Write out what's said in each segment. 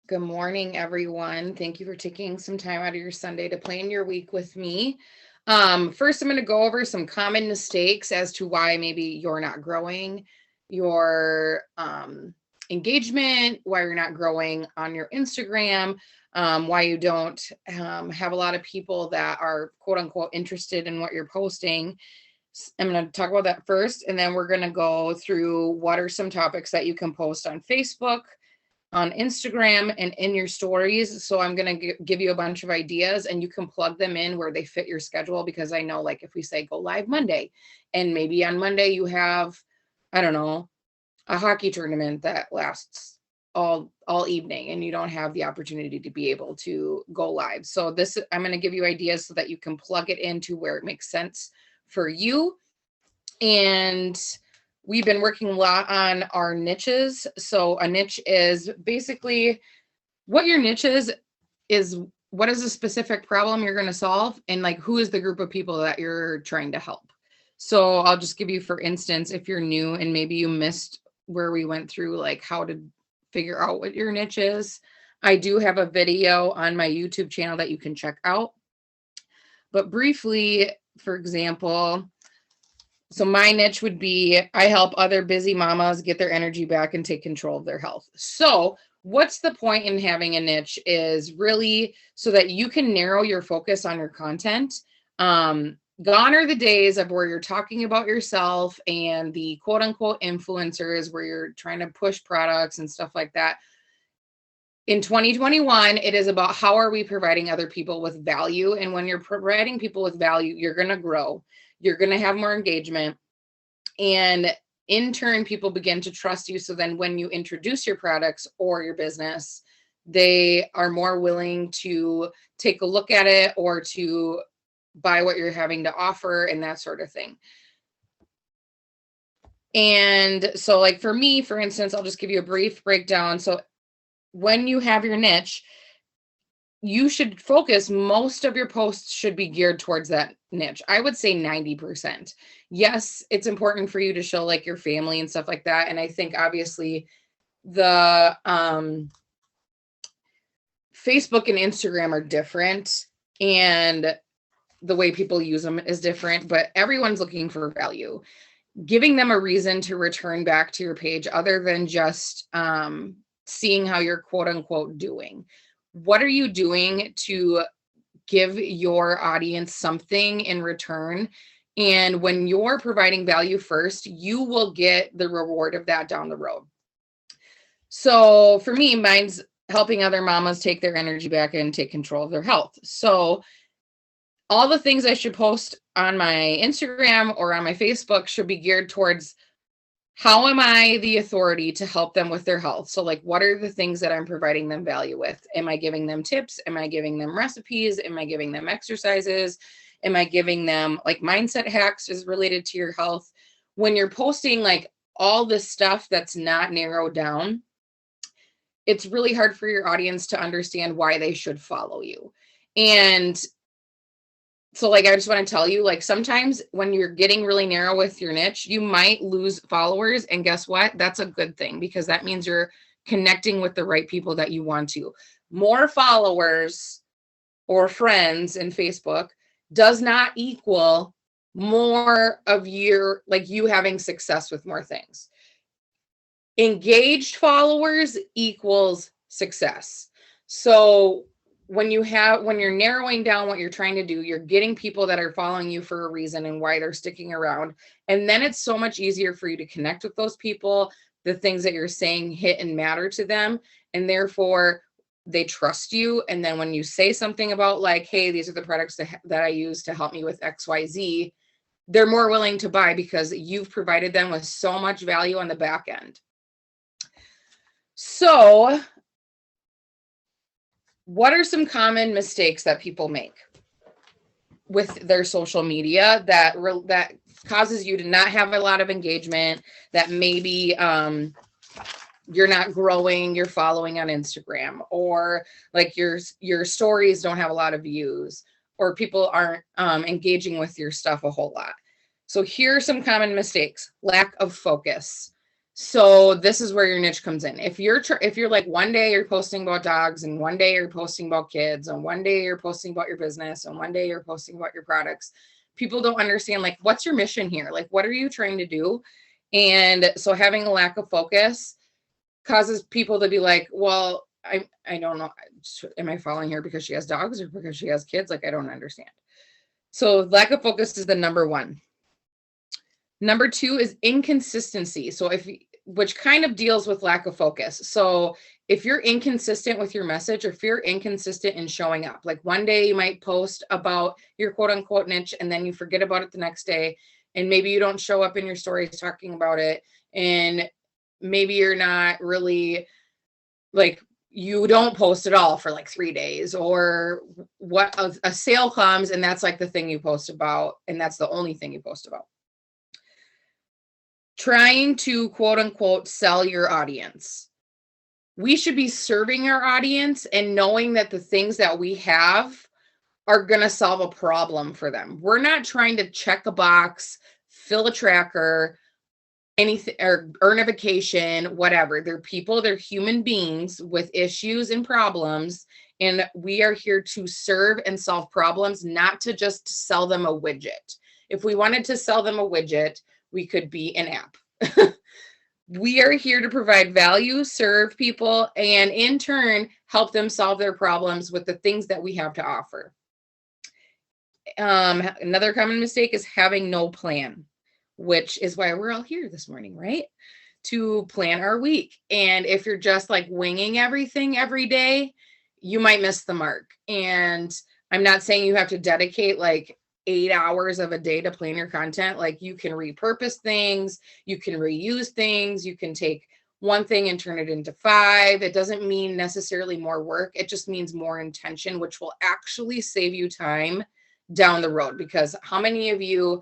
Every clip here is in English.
Good morning, everyone. Thank you for taking some time out of your Sunday to plan your week with me. First, I'm going to go over some common mistakes as to why maybe you're not growing your engagement, why you're not growing on your Instagram, why you don't have a lot of people that are quote unquote interested in what you're posting. I'm going to talk about that first, and then we're going to go through what are some topics that you can post on Facebook, on Instagram, and in your stories. So I'm going to give you a bunch of ideas and you can plug them in where they fit your schedule, because I know, like, if we say go live Monday and maybe on Monday you have, I don't know, a hockey tournament that lasts all evening and you don't have the opportunity to be able to go live. So this, I'm going to give you ideas so that you can plug it into where it makes sense for you. And we've been working a lot on our niches. So a niche is basically what your niche is what is a specific problem you're going to solve, and like who is the group of people that you're trying to help. So I'll just give you, for instance, if you're new and maybe you missed where we went through like how to figure out what your niche is, I do have a video on my YouTube channel that you can check out. But briefly, for example, so my niche would be I help other busy mamas get their energy back and take control of their health. So what's the point in having a niche is really so that you can narrow your focus on your content. Gone are the days of where you're talking about yourself and the quote unquote influencers where you're trying to push products and stuff like that. In 2021, it is about how are we providing other people with value. And when you're providing people with value, you're going to grow, you're going to have more engagement, and in turn, people begin to trust you. So then when you introduce your products or your business, they are more willing to take a look at it or to buy what you're having to offer and that sort of thing. And so, like for me, for instance, I'll just give you a brief breakdown. So when you have your niche, you should focus, most of your posts should be geared towards that niche. I would say 90%. Yes, it's important for you to show like your family and stuff like that. And I think obviously the Facebook and Instagram are different and the way people use them is different, but everyone's looking for value. Giving them a reason to return back to your page other than just seeing how you're quote unquote doing. What are you doing to give your audience something in return? And when you're providing value first, you will get the reward of that down the road. So for me, mine's helping other mamas take their energy back and take control of their health. So all the things I should post on my Instagram or on my Facebook should be geared towards how am I the authority to help them with their health? So like, what are the things that I'm providing them value with? Am I giving them tips? Am I giving them recipes? Am I giving them exercises? Am I giving them like mindset hacks is related to your health? When you're posting like all this stuff that's not narrowed down, it's really hard for your audience to understand why they should follow you. And so like, I just want to tell you, like, sometimes when you're getting really narrow with your niche, you might lose followers. And guess what? That's a good thing, because that means you're connecting with the right people that you want to. More followers or friends in Facebook does not equal more of your, like, you having success with more things. Engaged followers equals success. So when you're narrowing down what you're trying to do, you're getting people that are following you for a reason and why they're sticking around. And then it's so much easier for you to connect with those people. The things that you're saying hit and matter to them, and therefore they trust you. And then when you say something about like, hey, these are the products that I use to help me with XYZ, they're more willing to buy because you've provided them with so much value on the back end. So what are some common mistakes that people make with their social media that causes you to not have a lot of engagement, that maybe you're not growing your following on Instagram, or like your stories don't have a lot of views, or people aren't engaging with your stuff a whole lot? So here are some common mistakes. Lack of focus. So this is where your niche comes in. If you're like one day you're posting about dogs and one day you're posting about kids and one day you're posting about your business and one day you're posting about your products, people don't understand like what's your mission here? Like what are you trying to do? And so having a lack of focus causes people to be like, well, I don't know. Am I following her because she has dogs or because she has kids? Like I don't understand. So lack of focus is the number one. Number two is inconsistency. So which kind of deals with lack of focus. So if you're inconsistent with your message, or if you're inconsistent in showing up, like one day you might post about your quote unquote niche and then you forget about it the next day. And maybe you don't show up in your stories talking about it. And maybe you're not really like, you don't post at all for like 3 days, or what a sale comes and that's like the thing you post about. And that's the only thing you post about. Trying to quote unquote sell your audience. We should be serving our audience and knowing that the things that we have are going to solve a problem for them. We're not trying to check a box, fill a tracker, anything, or earn a vacation, whatever. They're people, they're human beings with issues and problems. And we are here to serve and solve problems, not to just sell them a widget. If we wanted to sell them a widget, we could be an app. We are here to provide value, serve people, and in turn, help them solve their problems with the things that we have to offer. Another common mistake is having no plan, which is why we're all here this morning, right? To plan our week. And if you're just like winging everything every day, you might miss the mark. And I'm not saying you have to dedicate like 8 hours of a day to plan your content. Like you can repurpose things, you can reuse things, you can take one thing and turn it into 5. It doesn't mean necessarily more work. It just means more intention, which will actually save you time down the road. Because how many of you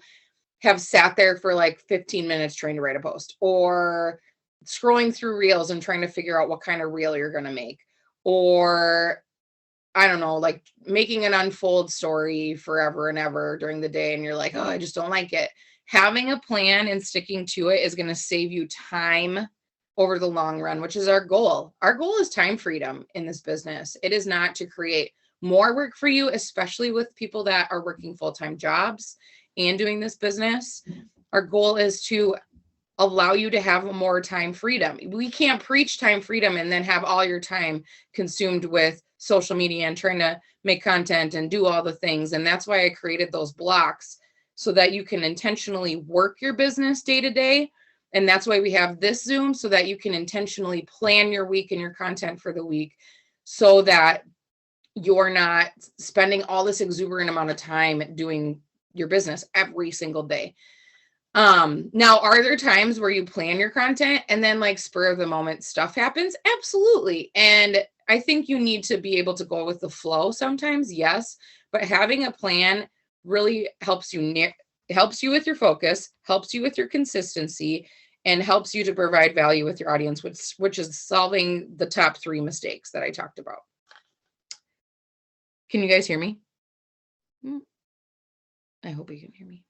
have sat there for like 15 minutes trying to write a post, or scrolling through reels and trying to figure out what kind of reel you're going to make, or I don't know, like making an unfold story forever and ever during the day. And you're like, oh, I just don't like it. Having a plan and sticking to it is going to save you time over the long run, which is our goal. Our goal is time freedom in this business. It is not to create more work for you, especially with people that are working full-time jobs and doing this business. Our goal is to allow you to have more time freedom. We can't preach time freedom and then have all your time consumed with social media and trying to make content and do all the things. And that's why I created those blocks, so that you can intentionally work your business day to day. And that's why we have this Zoom, so that you can intentionally plan your week and your content for the week, so that you're not spending all this exuberant amount of time doing your business every single day. Now, are there times where you plan your content and then like spur of the moment stuff happens? Absolutely. And I think you need to be able to go with the flow sometimes, yes, but having a plan really helps you with your focus, helps you with your consistency, and helps you to provide value with your audience, which is solving the top 3 mistakes that I talked about. Can you guys hear me? I hope you can hear me.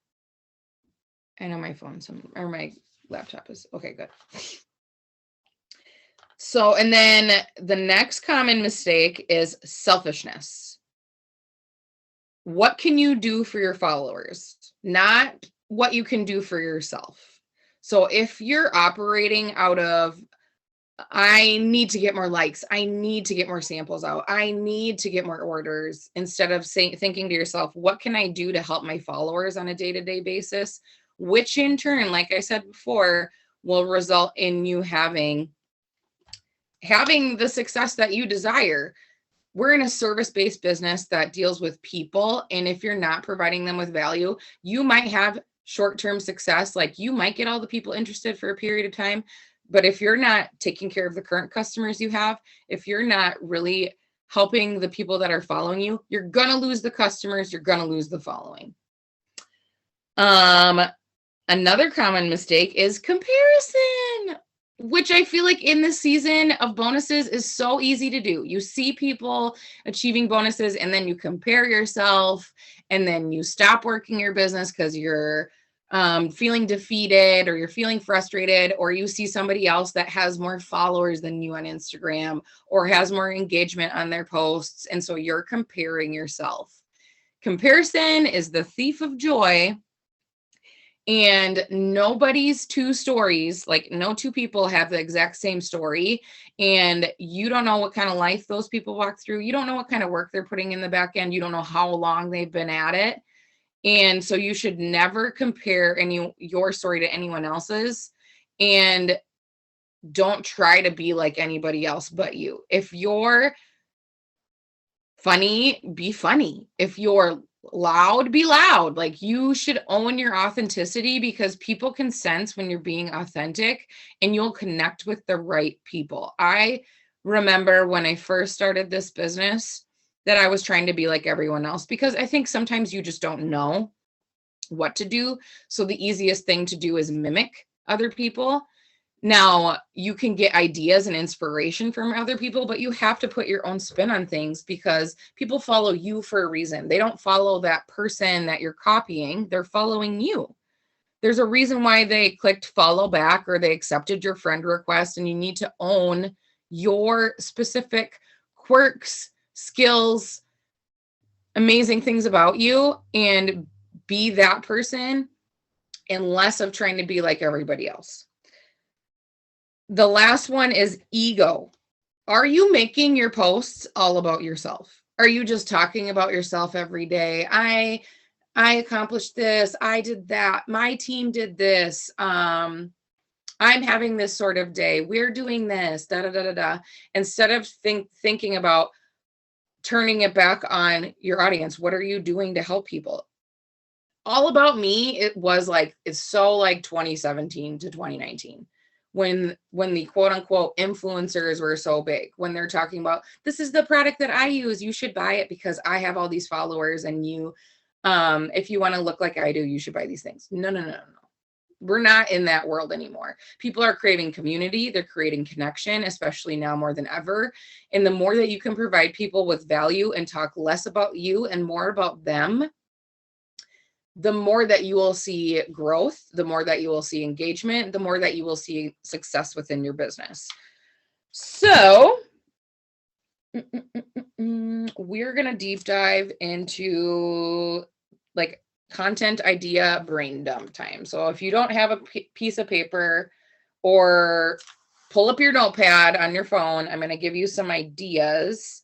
I know my phone, or my laptop is okay, good. So, and then the next common mistake is selfishness. What can you do for your followers? Not what you can do for yourself. So if you're operating out of, I need to get more likes, I need to get more samples out, I need to get more orders, instead of thinking to yourself, what can I do to help my followers on a day-to-day basis? Which in turn, like I said before, will result in you having the success that you desire. We're in a service-based business that deals with people. And if you're not providing them with value, you might have short-term success. Like you might get all the people interested for a period of time. But if you're not taking care of the current customers you have, if you're not really helping the people that are following you, you're going to lose the customers. You're going to lose the following. Another common mistake is comparison, which I feel like in this season of bonuses is so easy to do. You see people achieving bonuses and then you compare yourself, and then you stop working your business because you're feeling defeated, or you're feeling frustrated, or you see somebody else that has more followers than you on Instagram or has more engagement on their posts. And so you're comparing yourself. Comparison is the thief of joy. And nobody's two stories, like no two people have the exact same story. And you don't know what kind of life those people walk through. You don't know what kind of work they're putting in the back end. You don't know how long they've been at it. And so you should never compare your story to anyone else's, and don't try to be like anybody else but you. If you're funny, be funny. If you're loud, be loud. Like, you should own your authenticity, because people can sense when you're being authentic, and you'll connect with the right people. I remember when I first started this business that I was trying to be like everyone else, because I think sometimes you just don't know what to do. So the easiest thing to do is mimic other people. Now, you can get ideas and inspiration from other people, but you have to put your own spin on things, because people follow you for a reason. They don't follow that person that you're copying. They're following you. There's a reason why they clicked follow back or they accepted your friend request, and you need to own your specific quirks, skills, amazing things about you, and be that person, and less of trying to be like everybody else. The last one is ego. Are you making your posts all about yourself? Are you just talking about yourself every day? I accomplished this. I did that. My team did this. I'm having this sort of day. We're doing this. Da da da da da. Instead of thinking about turning it back on your audience. What are you doing to help people? All About Me, it's so like 2017 to 2019, when the quote unquote influencers were so big, when they're talking about, this is the product that I use, you should buy it because I have all these followers, and you, if you want to look like I do, you should buy these things. No. We're not in that world anymore. People are craving community. They're creating connection, especially now more than ever. And the more that you can provide people with value and talk less about you and more about them, the more that you will see growth, the more that you will see engagement, the more that you will see success within your business. So we're going to deep dive into like content idea brain dump time. So if you don't have a piece of paper, or pull up your notepad on your phone, I'm going to give you some ideas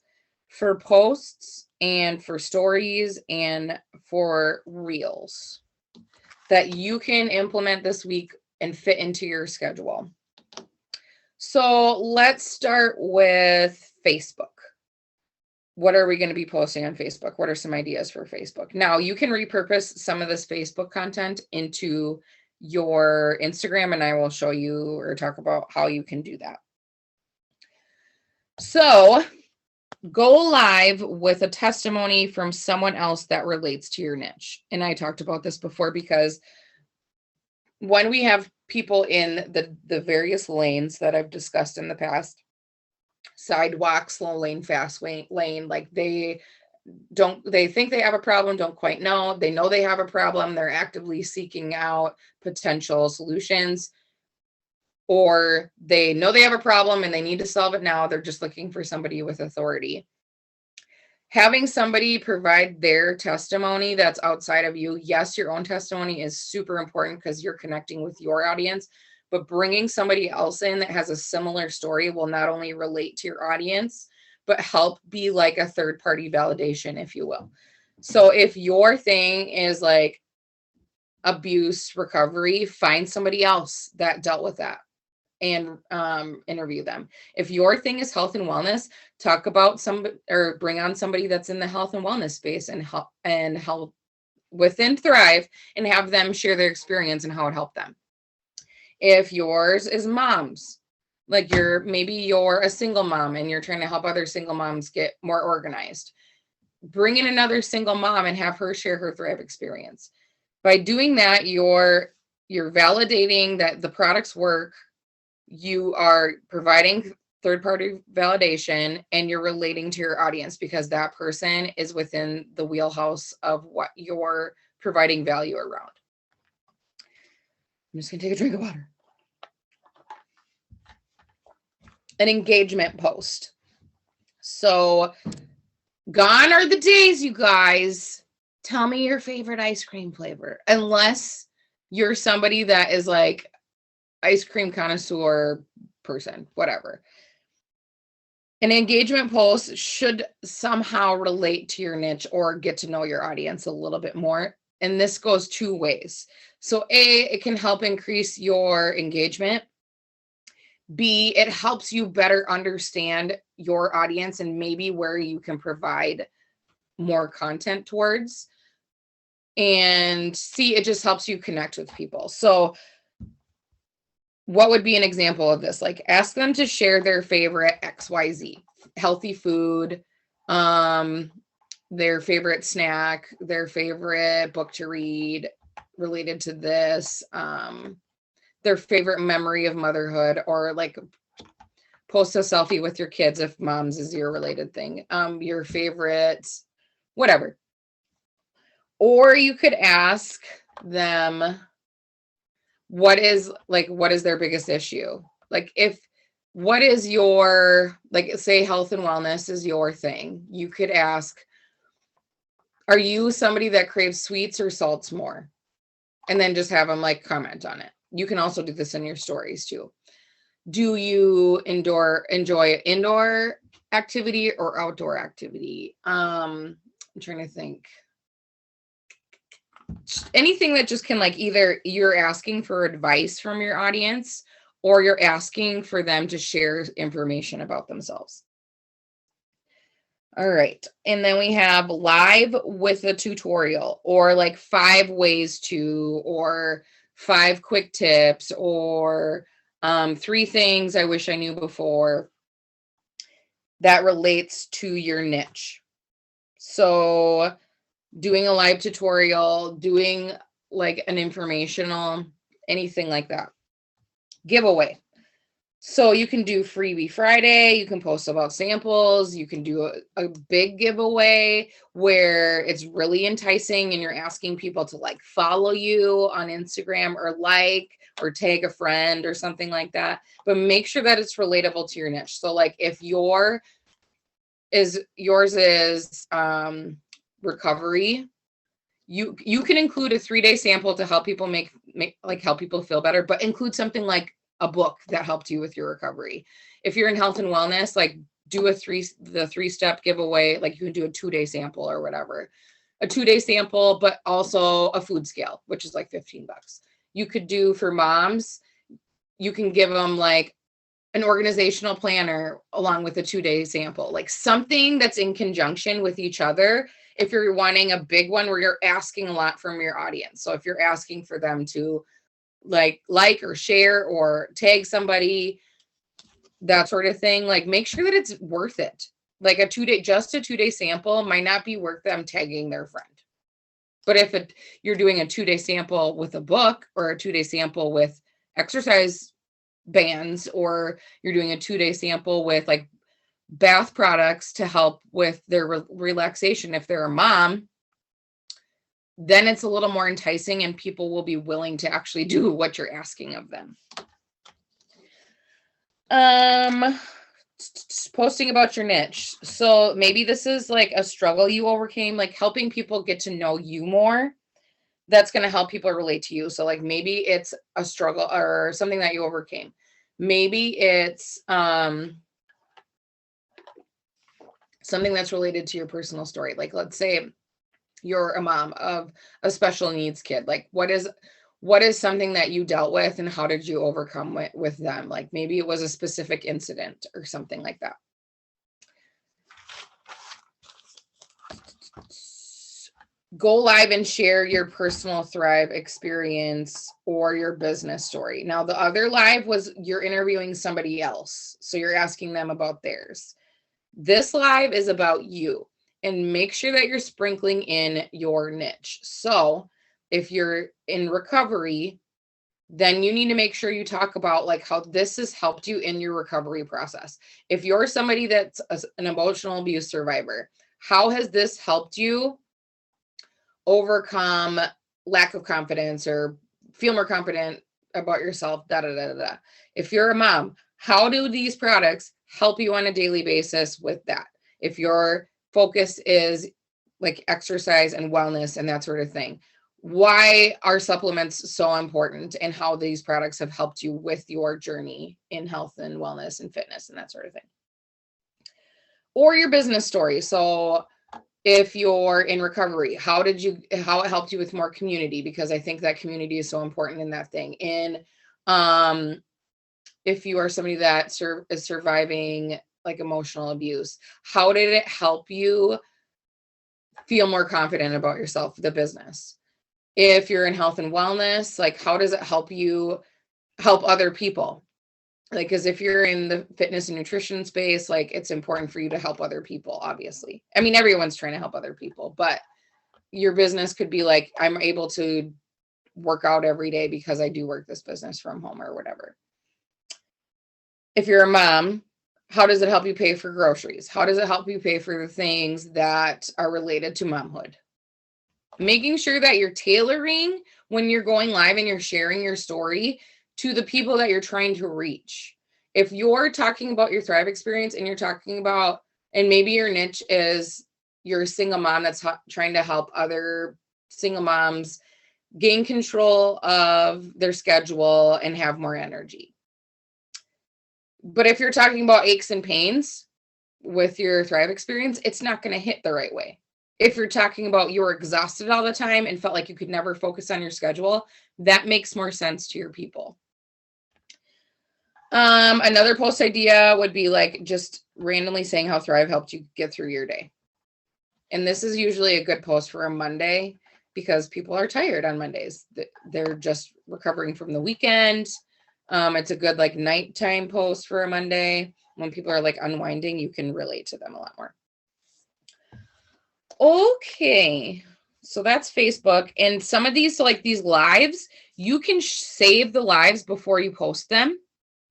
for posts and for stories and for reels that you can implement this week and fit into your schedule. So let's start with Facebook. What are we going to be posting on Facebook? What are some ideas for Facebook? Now, you can repurpose some of this Facebook content into your Instagram, and I will show you or talk about how you can do that. So go live with a testimony from someone else that relates to your niche. And I talked about this before, because when we have people in the various lanes that I've discussed in the past, sidewalk, slow lane, fast lane, like they think they have a problem, don't quite know. They know they have a problem. They're actively seeking out potential solutions, or they know they have a problem and they need to solve it now. They're just looking for somebody with authority. Having somebody provide their testimony that's outside of you. Yes, your own testimony is super important because you're connecting with your audience, but bringing somebody else in that has a similar story will not only relate to your audience, but help be like a third-party validation, if you will. So if your thing is like abuse recovery, find somebody else that dealt with that and interview them. If your thing is health and wellness, talk about or bring on somebody that's in the health and wellness space and help within Thrive, and have them share their experience and how it helped them. If yours is moms, like maybe you're a single mom and you're trying to help other single moms get more organized, bring in another single mom and have her share her Thrive experience. By doing that, you're validating that the products work, you are providing third-party validation, and you're relating to your audience because that person is within the wheelhouse of what you're providing value around. I'm just gonna take a drink of water. An engagement post. So gone are the days, you guys. Tell me your favorite ice cream flavor. Unless you're somebody that is like ice cream connoisseur person, whatever. An engagement post should somehow relate to your niche or get to know your audience a little bit more. And this goes two ways. So A, it can help increase your engagement. B, it helps you better understand your audience and maybe where you can provide more content towards. And C, it just helps you connect with people. So what would be an example of this? Like, ask them to share their favorite XYZ, healthy food, their favorite snack, their favorite book to read related to this, their favorite memory of motherhood, or like post a selfie with your kids if mom's is your related thing, your favorite, whatever. Or you could ask them, what is their biggest issue? Like, what is your, like, say health and wellness is your thing. You could ask, are you somebody that craves sweets or salts more? And then just have them like comment on it. You can also do this in your stories too. Do you enjoy indoor activity or outdoor activity? I'm trying to think. Anything that just can, like, either you're asking for advice from your audience or you're asking for them to share information about themselves. All right. And then we have live with a tutorial, or like 5 ways to, or 5 quick tips, or 3 things I wish I knew before that relates to your niche. So doing a live tutorial, doing like an informational, anything like that. Giveaway. So you can do Freebie Friday, you can post about samples, you can do a big giveaway where it's really enticing and you're asking people to like follow you on Instagram or like, or tag a friend or something like that. But make sure that it's relatable to your niche. So like if yours is recovery, you can include a 3-day sample to help people help people feel better, but include something like a book that helped you with your recovery. If you're in health and wellness, like do the 3-step giveaway. Like you can do a 2-day sample or whatever, a 2-day sample, but also a food scale, which is like $15. You could do for moms, you can give them like an organizational planner along with a 2-day sample, like something that's in conjunction with each other. If you're wanting a big one where you're asking a lot from your audience. So if you're asking for them to like or share or tag somebody, that sort of thing, like make sure that it's worth it. Like a 2-day sample might not be worth them tagging their friend. But if you're doing a 2-day sample with a book, or a 2-day sample with exercise bands, or you're doing a 2-day sample with like bath products to help with their relaxation if they're a mom, then it's a little more enticing and people will be willing to actually do what you're asking of them. Posting about your niche. So maybe this is like a struggle you overcame, like helping people get to know you more. That's going to help people relate to you. So like maybe it's a struggle or something that you overcame. Maybe it's something that's related to your personal story. Like let's say you're a mom of a special needs kid. Like what is something that you dealt with and how did you overcome it with them? Like maybe it was a specific incident or something like that. Go live and share your personal Thrive experience or your business story. Now, the other live was you're interviewing somebody else. So you're asking them about theirs. This live is about you, and make sure that you're sprinkling in your niche. So if you're in recovery, then you need to make sure you talk about like how this has helped you in your recovery process. If you're somebody that's an emotional abuse survivor, how has this helped you overcome lack of confidence or feel more confident about yourself, da da da da. If you're a mom, how do these products help you on a daily basis with that? If your focus is like exercise and wellness and that sort of thing, why are supplements so important, and how these products have helped you with your journey in health and wellness and fitness and that sort of thing. Or your business story. So if you're in recovery, how it helped you with more community, because I think that community is so important in that thing. And if you are somebody that is surviving like emotional abuse, how did it help you feel more confident about yourself, the business? If you're in health and wellness, like how does it help you help other people? Like, because if you're in the fitness and nutrition space, like it's important for you to help other people, obviously. I mean, everyone's trying to help other people, but your business could be like, I'm able to work out every day because I do work this business from home or whatever. If you're a mom, how does it help you pay for groceries? How does it help you pay for the things that are related to momhood? Making sure that you're tailoring when you're going live and you're sharing your story to the people that you're trying to reach. If you're talking about your Thrive experience and you're talking about, and maybe your niche is you're a single mom that's trying to help other single moms gain control of their schedule and have more energy. But if you're talking about aches and pains with your Thrive experience, it's not going to hit the right way. If you're talking about you were exhausted all the time and felt like you could never focus on your schedule, that makes more sense to your people. Another post idea would be like just randomly saying how Thrive helped you get through your day. And this is usually a good post for a Monday because people are tired on Mondays. They're just recovering from the weekend. It's a good like nighttime post for a Monday. When people are like unwinding, you can relate to them a lot more. Okay, so that's Facebook. And some of these, so like these lives, you can save the lives before you post them,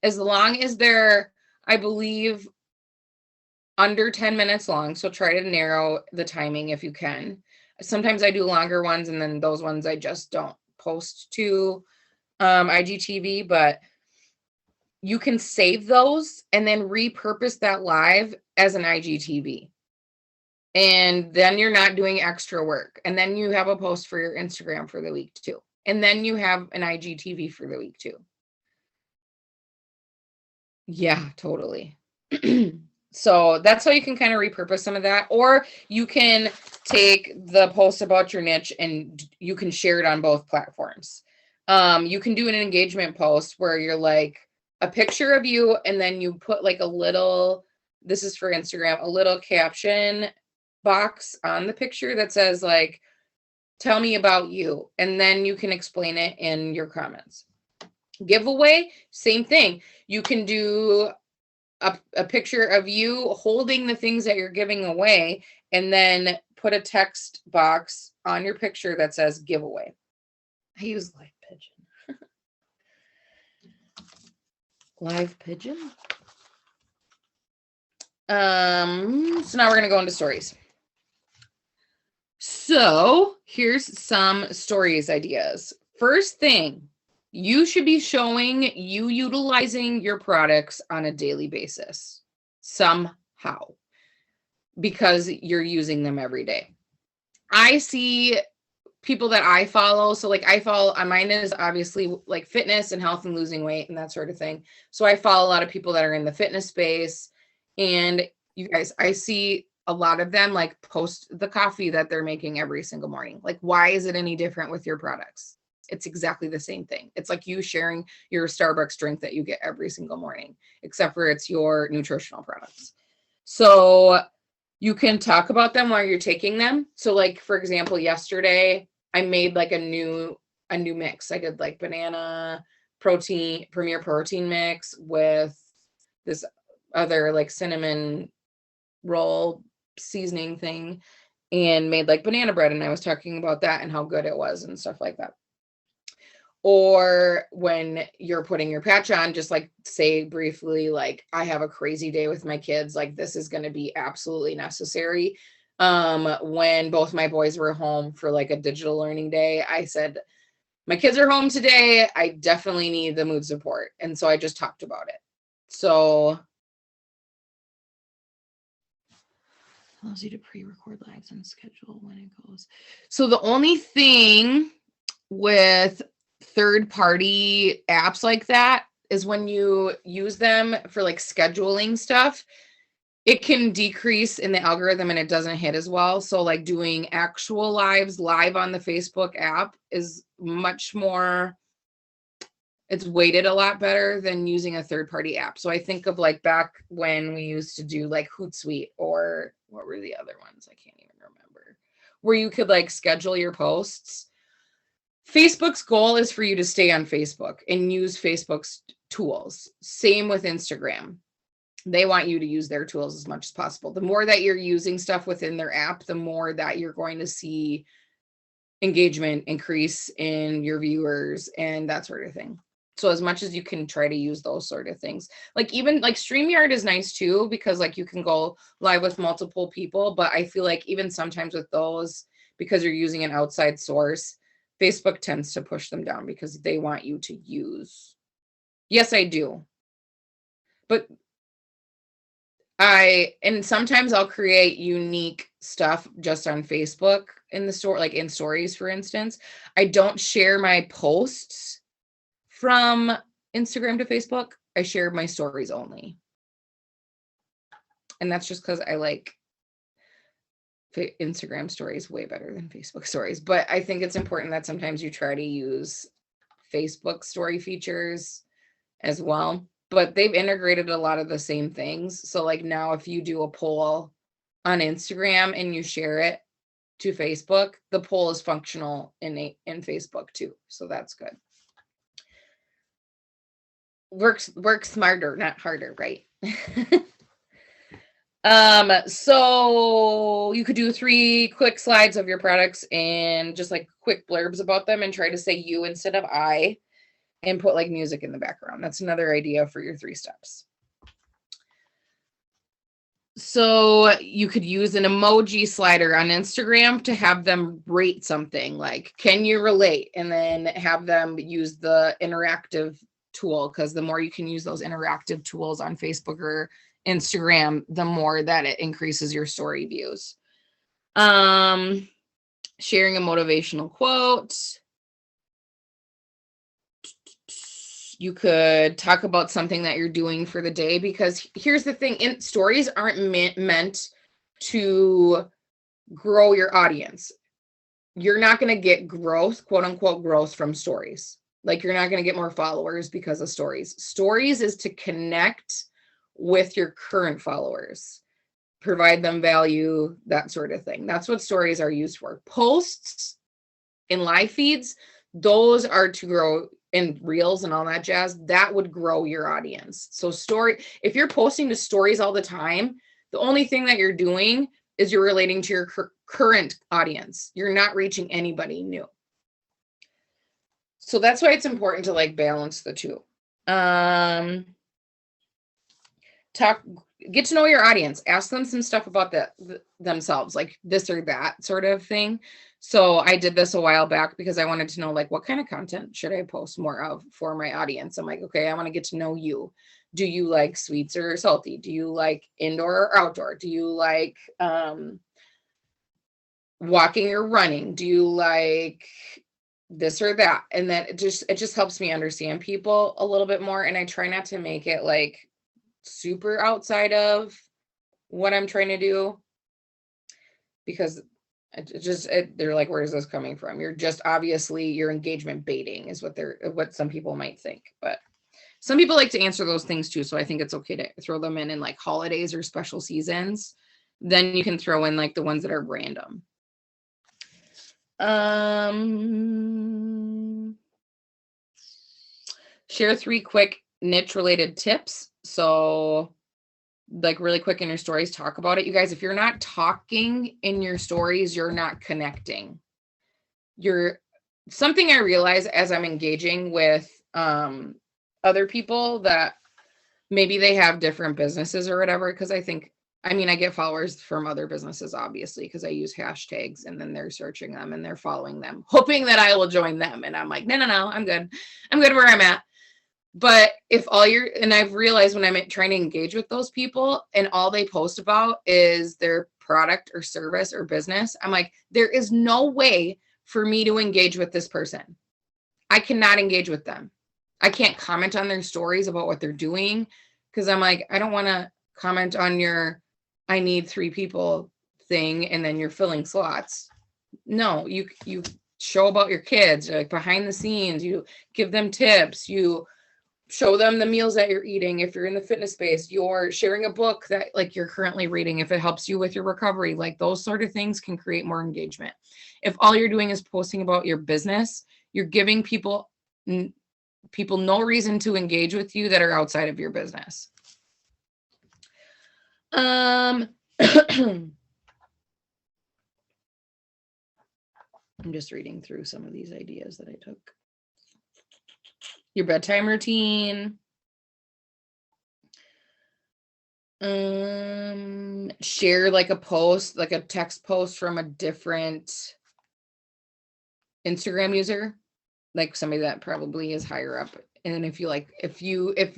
as long as they're, I believe, under 10 minutes long. So try to narrow the timing if you can. Sometimes I do longer ones, and then those ones I just don't post to IGTV, but you can save those and then repurpose that live as an IGTV. And then you're not doing extra work. And then you have a post for your Instagram for the week too. And then you have an IGTV for the week too. Yeah, totally. So that's how you can kind of repurpose some of that. Or you can take the post about your niche and you can share it on both platforms. You can do an engagement post where you're like a picture of you, and then you put like a little, this is for Instagram, a little caption box on the picture that says like, tell me about you. And then you can explain it in your comments. Giveaway, same thing. You can do a picture of you holding the things that you're giving away, and then put a text box on your picture that says giveaway. I use Live Pigeon. Live Pigeon. So now we're going to go into stories. So here's some stories ideas. First thing, you should be showing you utilizing your products on a daily basis somehow, because you're using them every day. I see people that I follow. So like I follow, mine is obviously like fitness and health and losing weight and that sort of thing. So I follow a lot of people that are in the fitness space, and you guys, I see a lot of them like post the coffee that they're making every single morning. Like, why is it any different with your products? It's exactly the same thing. It's like you sharing your Starbucks drink that you get every single morning, except for it's your nutritional products. So you can talk about them while you're taking them. So like, for example, yesterday I made like a new mix. I did like banana protein, Premier protein mix with this other like cinnamon roll seasoning thing, and made like banana bread. And I was talking about that and how good it was and stuff like that. Or when you're putting your patch on, just like say briefly, like, I have a crazy day with my kids. Like, this is going to be absolutely necessary. When both my boys were home for like a digital learning day, I said, my kids are home today. I definitely need the mood support. And so I just talked about it. So allows you to pre-record lives and schedule when it goes. So the only thing with third-party apps like that is when you use them for like scheduling stuff, it can decrease in the algorithm and it doesn't hit as well. So like doing actual lives live on the Facebook app is much more, it's weighted a lot better than using a third-party app. So I think of like back when we used to do like Hootsuite, or what were the other ones? I can't even remember, where you could like schedule your posts. Facebook's goal is for you to stay on Facebook and use Facebook's tools. Same with Instagram. They want you to use their tools as much as possible. The more that you're using stuff within their app, the more that you're going to see engagement increase in your viewers and that sort of thing. So as much as you can try to use those sort of things, like even like StreamYard is nice too, because like you can go live with multiple people. But I feel like even sometimes with those, because you're using an outside source, Facebook tends to push them down because they want you to use. Yes, I do. But and sometimes I'll create unique stuff just on Facebook in the store, like in stories, for instance. I don't share my posts from Instagram to Facebook. I share my stories only. And that's just because I like Instagram stories way better than Facebook stories. But I think it's important that sometimes you try to use Facebook story features as well. But they've integrated a lot of the same things. So like now if you do a poll on Instagram and you share it to Facebook, the poll is functional in Facebook too. So that's good. Work smarter, not harder, right? So you could do 3 quick slides of your products and just like quick blurbs about them and try to say you instead of I, and put like music in the background. That's another idea for your 3 steps. So you could use an emoji slider on Instagram to have them rate something like, can you relate? And then have them use the interactive tool, because the more you can use those interactive tools on Facebook or Instagram, the more that it increases your story views. Sharing a motivational quote. You could talk about something that you're doing for the day, because here's the thing, stories aren't meant to grow your audience. You're not going to get growth, quote unquote, growth from stories. Like you're not going to get more followers because of stories. Stories is to connect with your current followers, provide them value, that sort of thing. That's what stories are used for. Posts in live feeds, those are to grow, in reels and all that jazz, that would grow your audience. So if you're posting to stories all the time, the only thing that you're doing is you're relating to your current audience. You're not reaching anybody new. So that's why it's important to like balance the two. Get to know your audience, ask them some stuff about themselves, like this or that sort of thing. So I did this a while back because I wanted to know like what kind of content should I post more of for my audience. I'm like, okay, I want to get to know you. Do you like sweets or salty? Do you like indoor or outdoor? Do you like walking or running? Do you like this or that? And then it just helps me understand people a little bit more. And I try not to make it like super outside of what I'm trying to do, because they're like, where is this coming from? You're just obviously you're engagement baiting is what some people might think, but some people like to answer those things too. So I think it's okay to throw them in like holidays or special seasons. Then you can throw in like the ones that are random. Share 3 quick niche related tips. So like really quick in your stories, talk about it. You guys, if you're not talking in your stories, you're not connecting. Something I realize as I'm engaging with other people that maybe they have different businesses or whatever, because I think I mean, I get followers from other businesses, obviously, because I use hashtags and then they're searching them and they're following them, hoping that I will join them. And I'm like, no, I'm good. I'm good where I'm at. But if and I've realized when I'm trying to engage with those people and all they post about is their product or service or business, I'm like, there is no way for me to engage with this person. I cannot engage with them. I can't comment on their stories about what they're doing because I'm like, I don't want to comment on your I need 3 people thing and then you're filling slots. No, you show about your kids, like behind the scenes, you give them tips, you show them the meals that you're eating. If you're in the fitness space, you're sharing a book that like you're currently reading, if it helps you with your recovery, like those sort of things can create more engagement. If all you're doing is posting about your business, you're giving people no reason to engage with you that are outside of your business. I'm just reading through some of these ideas that I took. Your bedtime routine. Share like a post, like a text post from a different Instagram user, like somebody that probably is higher up. And if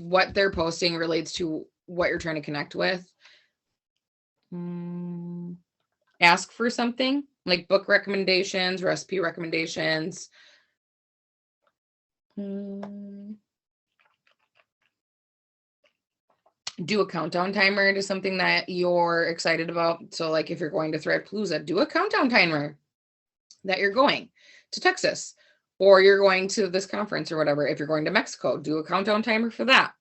what they're posting relates to what you're trying to connect with, ask for something like book recommendations, recipe recommendations. Do a countdown timer to something that you're excited about. So like if you're going to Threadpalooza, do a countdown timer that you're going to Texas or you're going to this conference or whatever. If you're going to Mexico, do a countdown timer for that.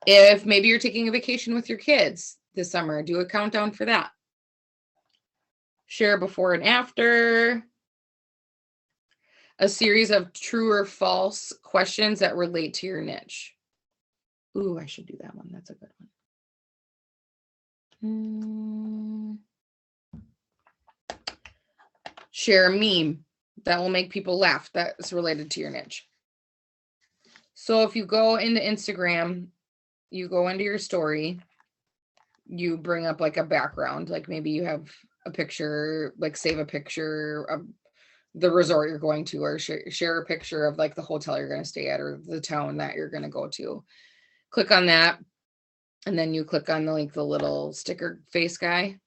If maybe you're taking a vacation with your kids this summer, do a countdown for that. Share before and after. A series of true or false questions that relate to your niche. Ooh, I should do that one. That's a good one. Share a meme that will make people laugh that's related to your niche. So if you go into Instagram, you go into your story, you bring up like a background, like maybe you have a picture, like save a picture of the resort you're going to, or share a picture of like the hotel you're going to stay at or the town that you're going to go to. Click on that. And then you click on the little sticker face guy.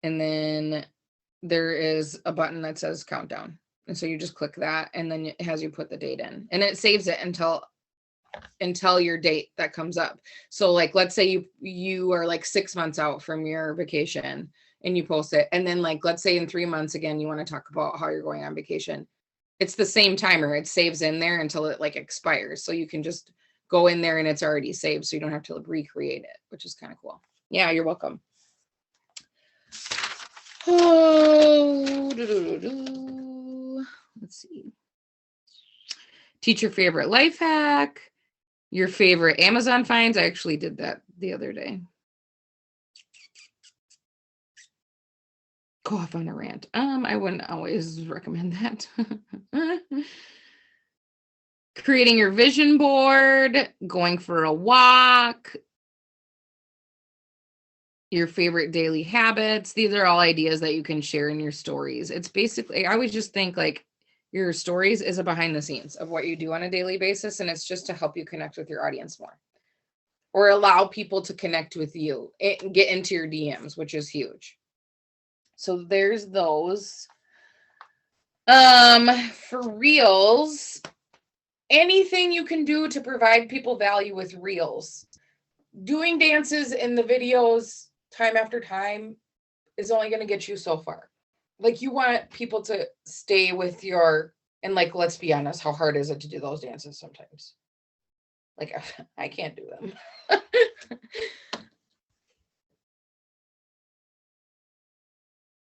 And then there is a button that says countdown. And so you just click that and then it has you put the date in and it saves it until your date that comes up. So like, let's say you are like 6 months out from your vacation and you post it. And then like, let's say in 3 months, again, you want to talk about how you're going on vacation. It's the same timer. It saves in there until it like expires. So you can just go in there and it's already saved. So you don't have to recreate it, which is kind of cool. Yeah, you're welcome. Oh, let's see. Teach your favorite life hack, your favorite Amazon finds. I actually did that the other day. Go off on a rant. I wouldn't always recommend that. Creating your vision board, going for a walk, your favorite daily habits. These are all ideas that you can share in your stories. It's basically, I always just think like your stories is a behind the scenes of what you do on a daily basis. And it's just to help you connect with your audience more or allow people to connect with you and get into your DMs, which is huge. So there's those. For reels, anything you can do to provide people value with reels. Doing dances in the videos time after time is only going to get you so far. Like you want people to stay with and like, let's be honest, how hard is it to do those dances sometimes? Like I can't do them.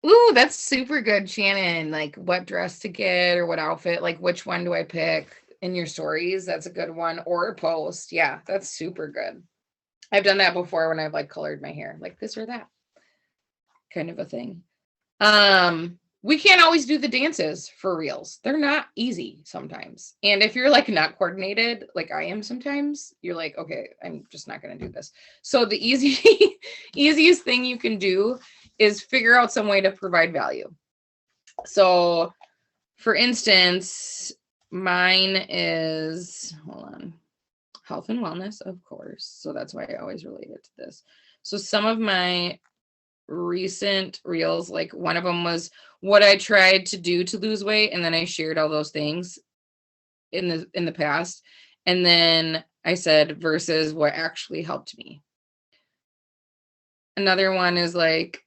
Ooh, that's super good, Shannon. Like what dress to get or what outfit, like which one do I pick in your stories? That's a good one. Or a post. Yeah, that's super good. I've done that before when I've like colored my hair, like this or that kind of a thing. we can't always do the dances for reels. They're not easy sometimes. And if you're like not coordinated, like I am sometimes, you're like, okay, I'm just not going to do this. So the easiest thing you can do is figure out some way to provide value. So for instance, mine is, hold on, health and wellness, of course. So that's why I always relate it to this. So some of my recent reels, like one of them was what I tried to do to lose weight, and then I shared all those things in the past, and then I said versus what actually helped me. Another one is like,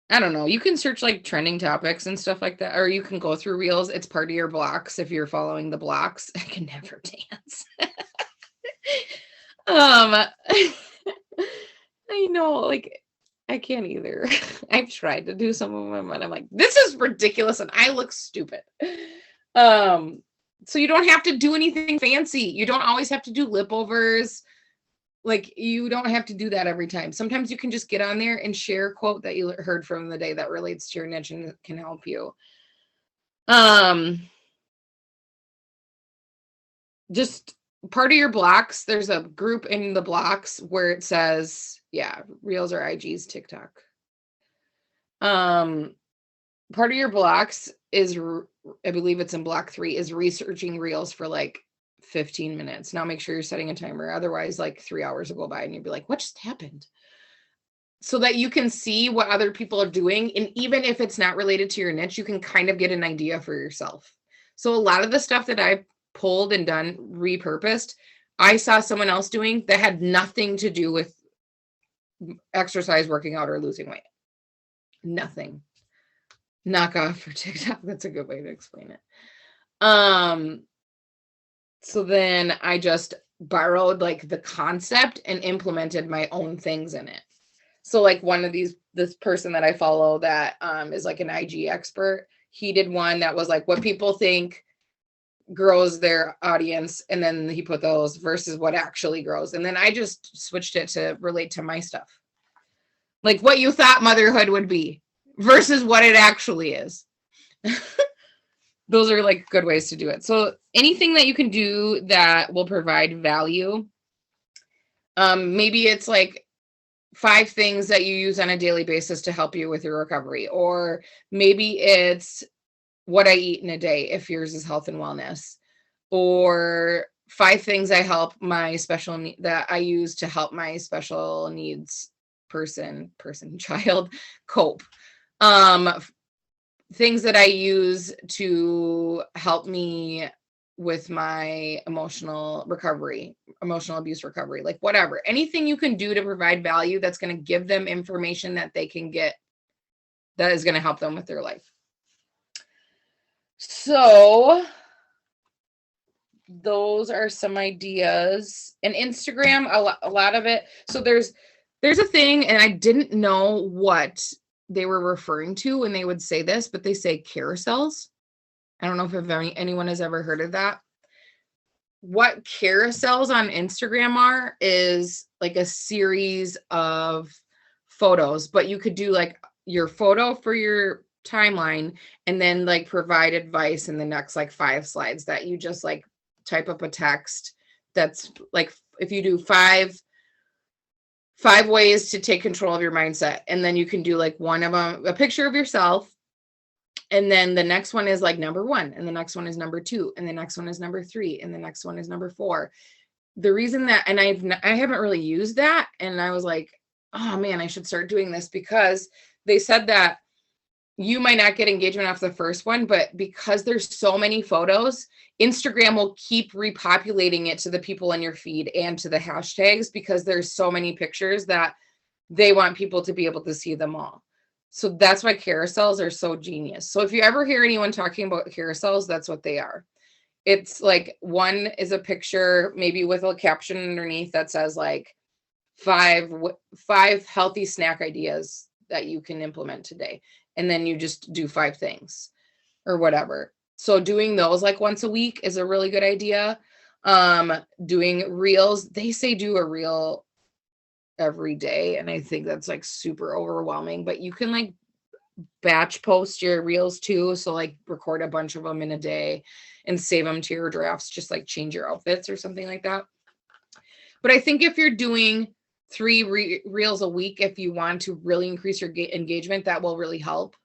I don't know, you can search like trending topics and stuff like that, or you can go through reels. It's part of your blocks if you're following the blocks. I can never dance. I know, like I can't either. I've tried to do some of them and I'm like, this is ridiculous and I look stupid. So you don't have to do anything fancy. You don't always have to do lip overs. Like you don't have to do that every time. Sometimes you can just get on there and share a quote that you heard from the day that relates to your niche and can help you. Just part of your blocks, there's a group in the blocks where it says, yeah, reels or IGs, TikTok. Part of your blocks is, I believe it's in block 3, is researching reels for like 15 minutes. Now make sure you're setting a timer. Otherwise, like 3 hours will go by and you'll be like, what just happened? So that you can see what other people are doing. And even if it's not related to your niche, you can kind of get an idea for yourself. So a lot of the stuff that I pulled and done repurposed, I saw someone else doing that had nothing to do with exercise, working out, or losing weight. Nothing. Knock off for TikTok. That's a good way to explain it. So then I just borrowed like the concept and implemented my own things in it. So like one of this person that I follow that is like an IG expert, he did one that was like what people think grows their audience, and then he put those versus what actually grows. And then I just switched it to relate to my stuff. Like what you thought motherhood would be versus what it actually is. Those are like good ways to do it. So anything that you can do that will provide value. Maybe it's like 5 things that you use on a daily basis to help you with your recovery, or maybe it's what I eat in a day if yours is health and wellness, or 5 things I help my that I use to help my special needs child cope. Things that I use to help me with my emotional abuse recovery, like whatever, anything you can do to provide value that's going to give them information that they can get that is going to help them with their life. So those are some ideas. And Instagram, a lot of it. So there's a thing, and I didn't know what they were referring to when they would say this, but they say carousels. I don't know if anyone has ever heard of that. What carousels on Instagram are is like a series of photos, but you could do like your photo for your timeline and then like provide advice in the next like 5 slides that you just like type up a text that's like, if you do 5 ways to take control of your mindset, and then you can do like one of them, a picture of yourself, and then the next one is like number 1, and the next one is number 2, and the next one is number 3, and the next one is number 4. The reason that, and I haven't really used that, and I was like, oh man, I should start doing this, because they said that you might not get engagement off the first one, but because there's so many photos, Instagram will keep repopulating it to the people in your feed and to the hashtags, because there's so many pictures that they want people to be able to see them all. So that's why carousels are so genius. So if you ever hear anyone talking about carousels, that's what they are. It's like one is a picture, maybe with a caption underneath that says like 5 healthy snack ideas that you can implement today. And then you just do 5 things or whatever. So doing those like once a week is a really good idea. Doing reels, they say do a reel every day, and I think that's like super overwhelming, but you can like batch post your reels too. So like record a bunch of them in a day and save them to your drafts, just like change your outfits or something like that. But I think if you're doing 3 reels a week, if you want to really increase your engagement, that will really help.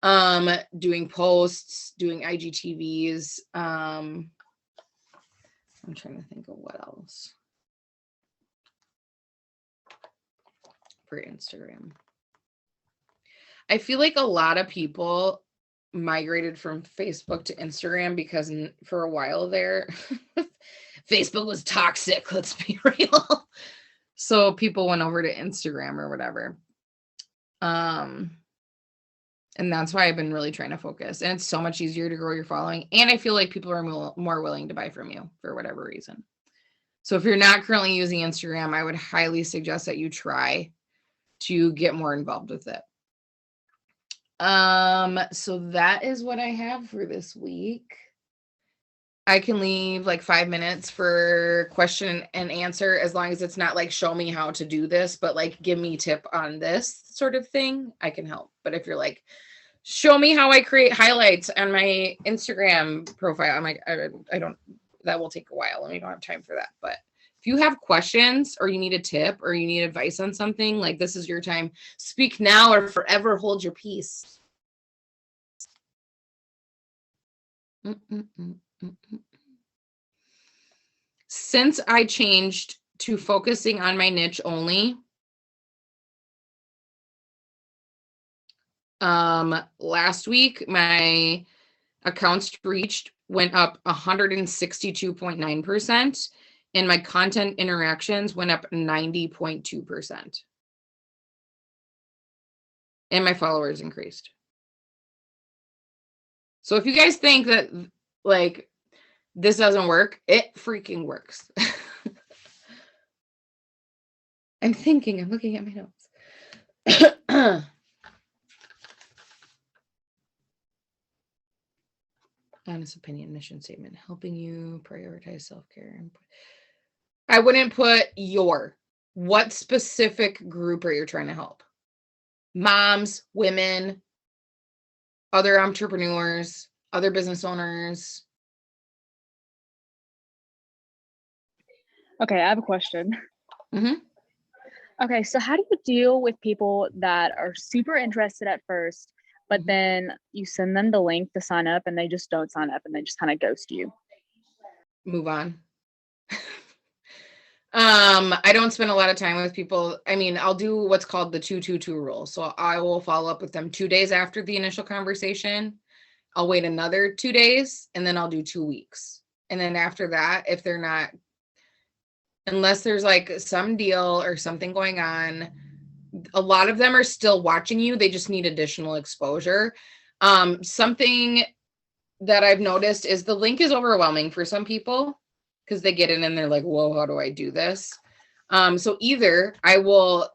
Doing posts, doing IGTVs. I'm trying to think of what else for Instagram. I feel like a lot of people migrated from Facebook to Instagram because for a while there, Facebook was toxic. Let's be real. So people went over to Instagram or whatever. And that's why I've been really trying to focus. And it's so much easier to grow your following. And I feel like people are more willing to buy from you for whatever reason. So if you're not currently using Instagram, I would highly suggest that you try to get more involved with it. So that is what I have for this week. I can leave like 5 minutes for question and answer, as long as it's not like show me how to do this, but like give me tip on this sort of thing, I can help. But if you're like, show me how I create highlights on my Instagram profile, I'm like, I don't, that will take a while and we don't have time for that. But if you have questions or you need a tip or you need advice on something, like this is your time. Speak now or forever hold your peace. Since I changed to focusing on my niche only, last week my accounts reached went up 162.9%, and my content interactions went up 90.2%. And my followers increased. So if you guys think that like this doesn't work, it freaking works. I'm looking at my notes. Honest opinion, mission statement, helping you prioritize self-care. I wouldn't put what specific group are you trying to help? Moms, women, other entrepreneurs, other business owners. Okay, I have a question. Mm-hmm. Okay, so how do you deal with people that are super interested at first, but then you send them the link to sign up and they just don't sign up and they just kind of ghost you? Move on. I don't spend a lot of time with people. I mean, I'll do what's called the 2-2-2 rule. So I will follow up with them 2 days after the initial conversation. I'll wait another 2 days and then I'll do 2 weeks. And then after that, if they're not, unless there's like some deal or something going on, a lot of them are still watching you. They just need additional exposure. Something that I've noticed is the link is overwhelming for some people because they get in and they're like, whoa, how do I do this? So either I will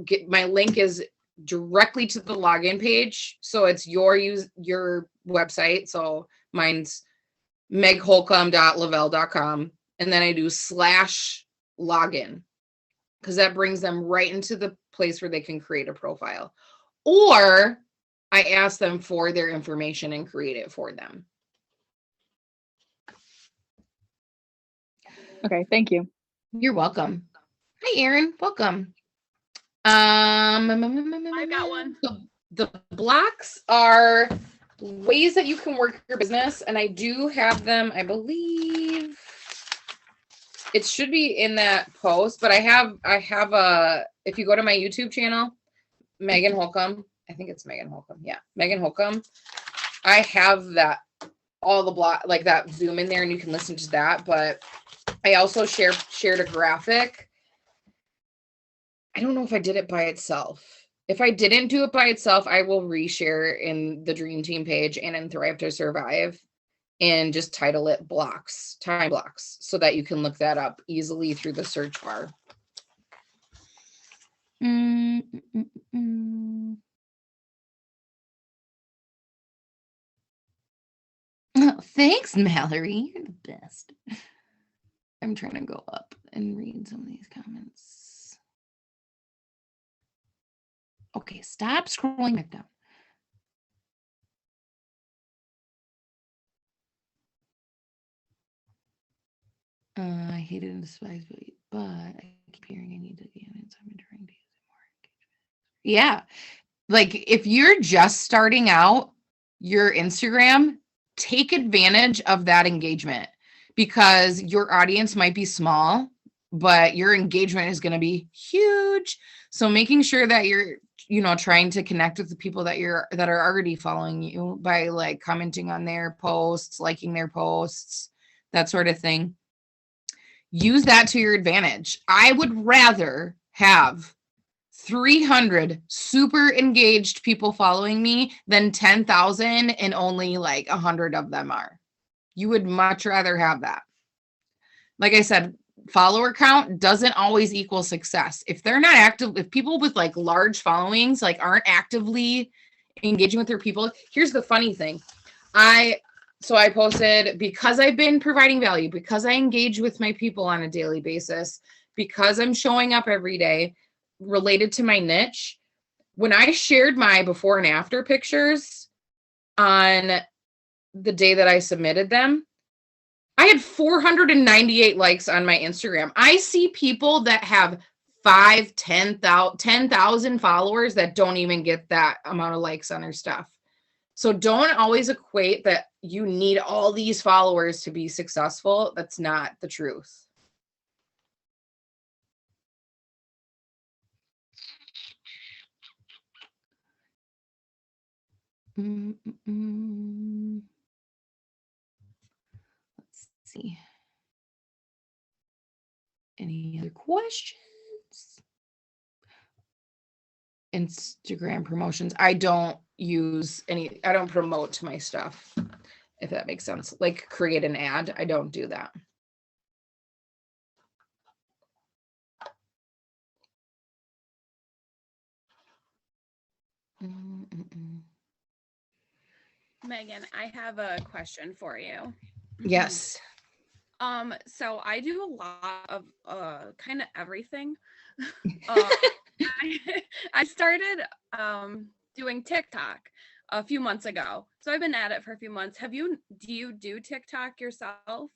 get my link is directly to the login page. So it's your website. So mine's megholcomb.lavelle.com. And then I do /login because that brings them right into the place where they can create a profile. Or I ask them for their information and create it for them. Okay, thank you. You're welcome. Hi, Erin. Welcome. I got one. The blocks are ways that you can work your business, and I do have them. I believe it should be in that post, but I have a. If you go to my YouTube channel, Megan Holcomb, I think it's Megan Holcomb. Yeah, Megan Holcomb. I have that all the block like that Zoom in there, and you can listen to that. But I also shared a graphic. I don't know if I did it by itself. If I didn't do it by itself, I will reshare in the Dream Team page and in Thrive to Survive and just title it time blocks, so that you can look that up easily through the search bar. Oh, thanks, Mallory. You're the best. I'm trying to go up and read some of these comments. Okay, stop scrolling back down. I hate it and despise it, but I keep hearing I need to be on it, so I've been trying to use it more. Yeah. Like if you're just starting out your Instagram, take advantage of that engagement because your audience might be small, but your engagement is going to be huge. So making sure that you're, trying to connect with the people that are already following you by like commenting on their posts, liking their posts, that sort of thing. Use that to your advantage. I would rather have 300 super engaged people following me than 10,000 and only like 100 of them are. You would much rather have that. Like I said, follower count doesn't always equal success. If they're not active, if people with like large followings like aren't actively engaging with their people, here's the funny thing. I posted, because I've been providing value, because I engage with my people on a daily basis, because I'm showing up every day related to my niche. When I shared my before and after pictures on the day that I submitted them, I had 498 likes on my Instagram. I see people that have 10,000 followers that don't even get that amount of likes on their stuff. So don't always equate that you need all these followers to be successful. That's not the truth. Let's see. Any other questions? Instagram promotions. I don't promote my stuff, if that makes sense. Like create an ad. I don't do that. Megan, I have a question for you. Yes. So I do a lot of kind of everything. I started doing TikTok a few months ago. So I've been at it for a few months. Do you do TikTok yourself?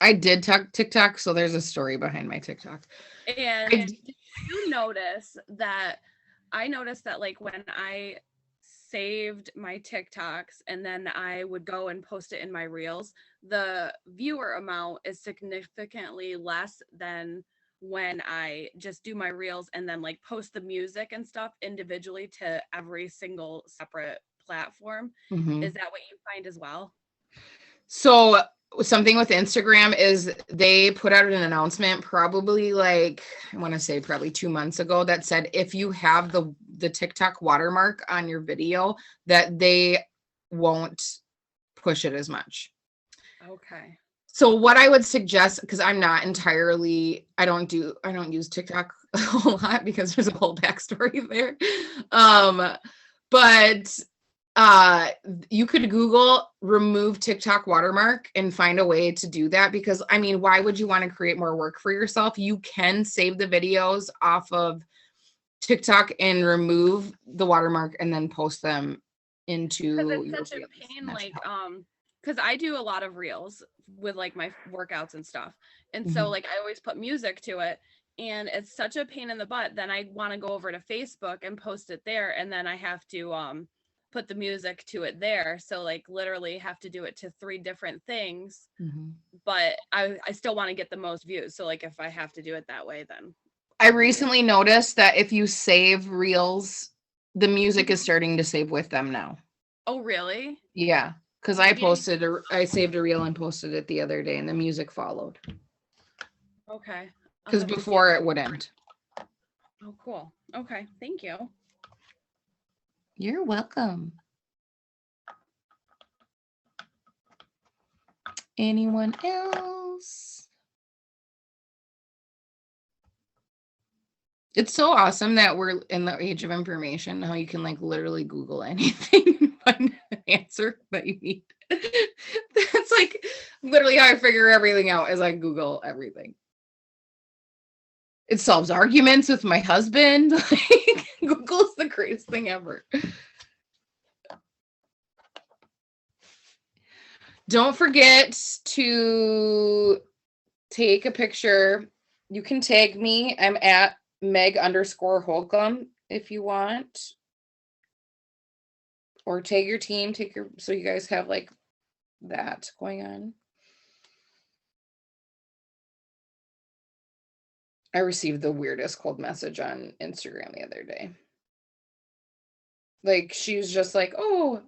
I did TikTok, so there's a story behind my TikTok. And did you notice that like when I saved my TikToks and then I would go and post it in my reels, the viewer amount is significantly less than when I just do my reels and then like post the music and stuff individually to every single separate platform. Mm-hmm. Is that what you find as well? So something with Instagram is they put out an announcement probably like, I want to say probably 2 months ago, that said if you have the TikTok watermark on your video, that they won't push it as much. Okay. So what I would suggest, because I don't use TikTok a whole lot because there's a whole backstory there. But you could Google remove TikTok watermark and find a way to do that, because I mean, why would you want to create more work for yourself? You can save the videos off of TikTok and remove the watermark and then post them into your such reels. A pain, like because I do a lot of reels with like my workouts and stuff, and so like I always put music to it, and it's such a pain in the butt. Then I want to go over to Facebook and post it there, and then I have to put the music to it there, so like literally have to do it to 3 different things. But I still want to get the most views, so like if I have to do it that way, then I recently noticed that if you save reels, the music is starting to save with them now. Oh, really? Yeah, because I saved a reel and posted it the other day, and the music followed. Okay. Because before it wouldn't. Oh, cool. Okay, thank you. You're welcome. Anyone else? It's so awesome that we're in the age of information, how you can like literally Google anything and find an answer that you need. That's like literally how I figure everything out, is I Google everything. It solves arguments with my husband. Like, Google's the greatest thing ever. Don't forget to take a picture. You can tag me. I'm at Meg_Holcomb if you want. Or tag your team, so you guys have like that going on. I received the weirdest cold message on Instagram the other day. Like, she was just like, oh,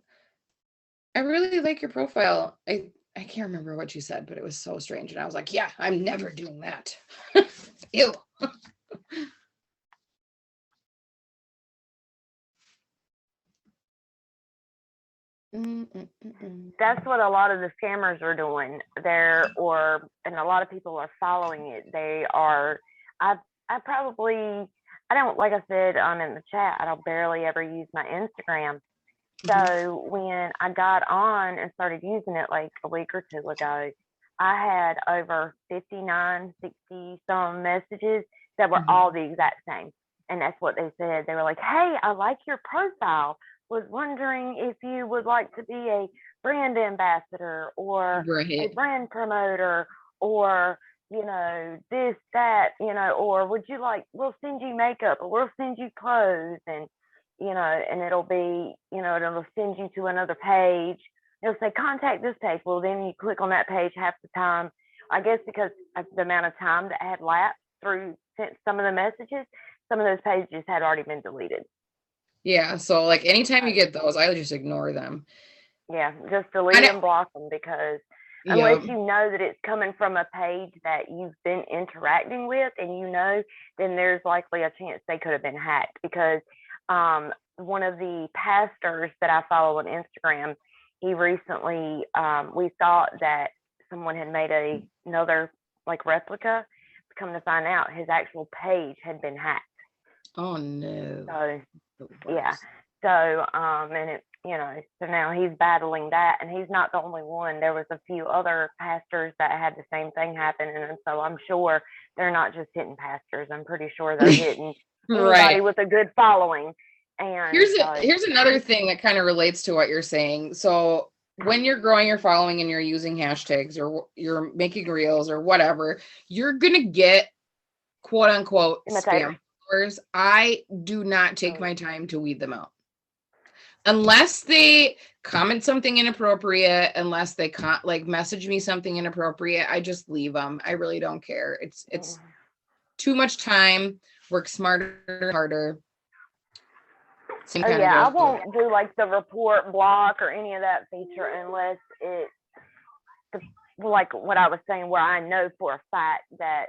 I really like your profile. I can't remember what she said, but it was so strange. And I was like, yeah, I'm never doing that. Ew. That's what a lot of the scammers are doing there, and a lot of people are following it. They are, I don't, like I said, in the chat, I don't barely ever use my Instagram. So when I got on and started using it like a week or two ago, I had over 59, 60 some messages that were all the exact same. And that's what they said. They were like, hey, I like your profile. Was wondering if you would like to be a brand ambassador or a brand promoter or, you know, this, that, you know, or would you like, we'll send you makeup or we'll send you clothes, and, you know, and it'll be, you know, it'll send you to another page. It'll say contact this page. Well, then you click on that page half the time. I guess because of the amount of time that had lapsed through some of the messages, some of those pages had already been deleted. Yeah, so like anytime you get those, I just ignore them. Yeah, just delete and block them, because unless you know that it's coming from a page that you've been interacting with and you know, then there's likely a chance they could have been hacked. Because one of the pastors that I follow on Instagram, he recently, we thought that someone had made another like replica. Come to find out, his actual page had been hacked. Oh no. So yeah. So and it, you know, so now he's battling that, and he's not the only one. There was a few other pastors that had the same thing happen, and so I'm sure they're not just hitting pastors. I'm pretty sure they're hitting anybody with a good following. And here's another thing that kind of relates to what you're saying. So when you're growing your following and you're using hashtags or you're making reels or whatever, you're gonna get quote unquote spam followers. I do not take my time to weed them out. Unless they comment something inappropriate, unless they like message me something inappropriate, I just leave them. I really don't care. It's too much time. Work smarter, harder. I won't do like the report block or any of that feature unless it's like what I was saying, where I know for a fact that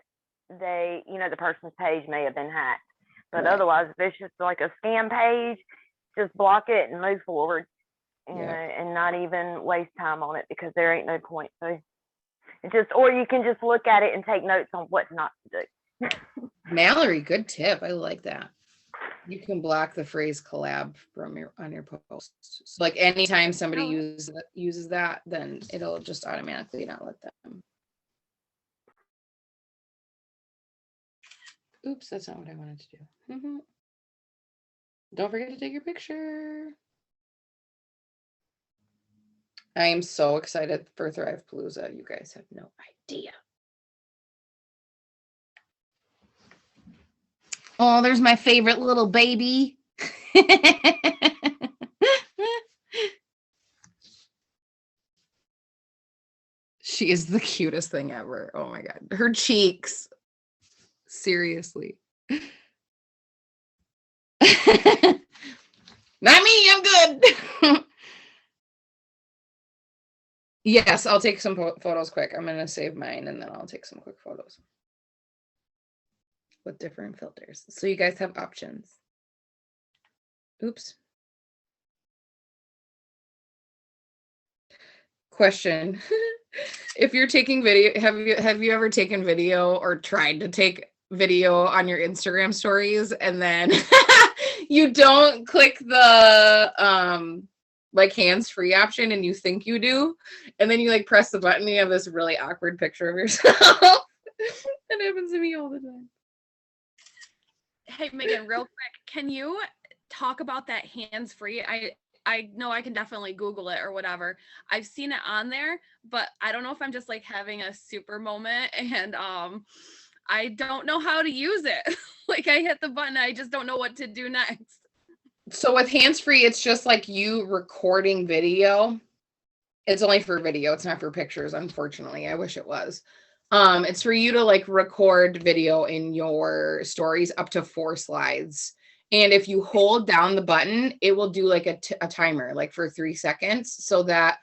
they, you know, the person's page may have been hacked. But otherwise, if it's just like a scam page, just block it and move forward, you know, and not even waste time on it, because there ain't no point. So it just, or you can just look at it and take notes on what not to do. Mallory, good tip. I like that. You can block the phrase collab from on your posts. So like anytime somebody uses that, then it'll just automatically not let them. Oops, that's not what I wanted to do. Don't forget to take your picture. I am so excited for Thrive Palooza. You guys have no idea. Oh, there's my favorite little baby. She is the cutest thing ever. Oh my God. Her cheeks. Seriously. Not me, I'm good. Yes, I'll take some photos quick. I'm going to save mine and then I'll take some quick photos with different filters. So you guys have options. Oops. Question. If you're taking video, have you ever taken video or tried to take video on your Instagram stories and then you don't click the like hands-free option and you think you do, and then you like press the button and you have this really awkward picture of yourself? That happens to me all the time. Hey Megan, real quick, can you talk about that hands-free? I know I can definitely Google it or whatever. I've seen it on there, but I don't know if I'm just like having a super moment and I don't know how to use it. Like I hit the button, I just don't know what to do next. So with hands-free, it's just like you recording video. It's only for video. It's not for pictures, unfortunately. I wish it was. It's for you to like record video in your stories up to 4 slides. And if you hold down the button, it will do like a timer, like for 3 seconds, so that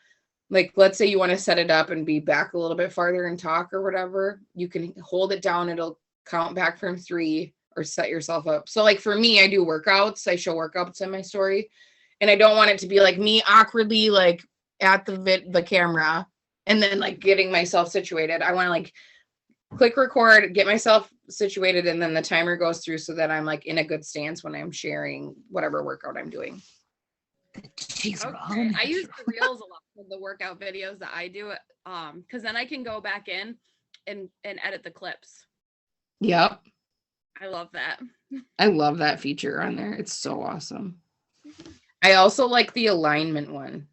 like, let's say you want to set it up and be back a little bit farther and talk or whatever, you can hold it down. It'll count back from 3 or set yourself up. So like for me, I do workouts. I show workouts in my story, and I don't want it to be like me awkwardly like at the camera and then like getting myself situated. I want to like click record, get myself situated, and then the timer goes through so that I'm like in a good stance when I'm sharing whatever workout I'm doing. Okay. I use the reels a lot for the workout videos that I do, because then I can go back in and edit the clips. Yep. I love that. I love that feature on there. It's so awesome. I also like the alignment one.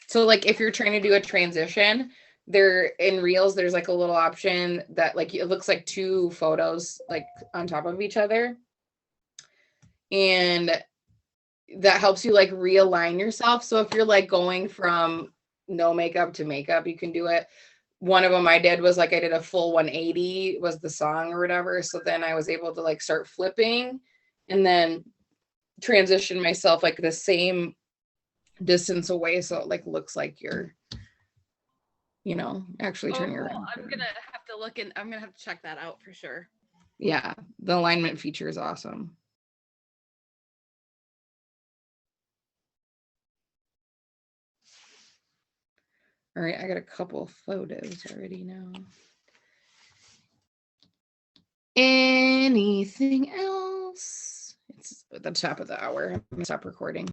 So like if you're trying to do a transition, there in Reels, there's like a little option that like it looks like 2 photos like on top of each other. And that helps you like realign yourself. So if you're like going from no makeup to makeup, you can do it. One of them I did was like I did a full 180 was the song or whatever. So then I was able to like start flipping and then transition myself like the same distance away, so it like looks like you're, you know, actually turning cool. around. I'm gonna have to look and I'm gonna have to check that out for sure. Yeah, the alignment feature is awesome. All right, I got a couple photos already now. Anything else? It's at the top of the hour. I'm gonna stop recording.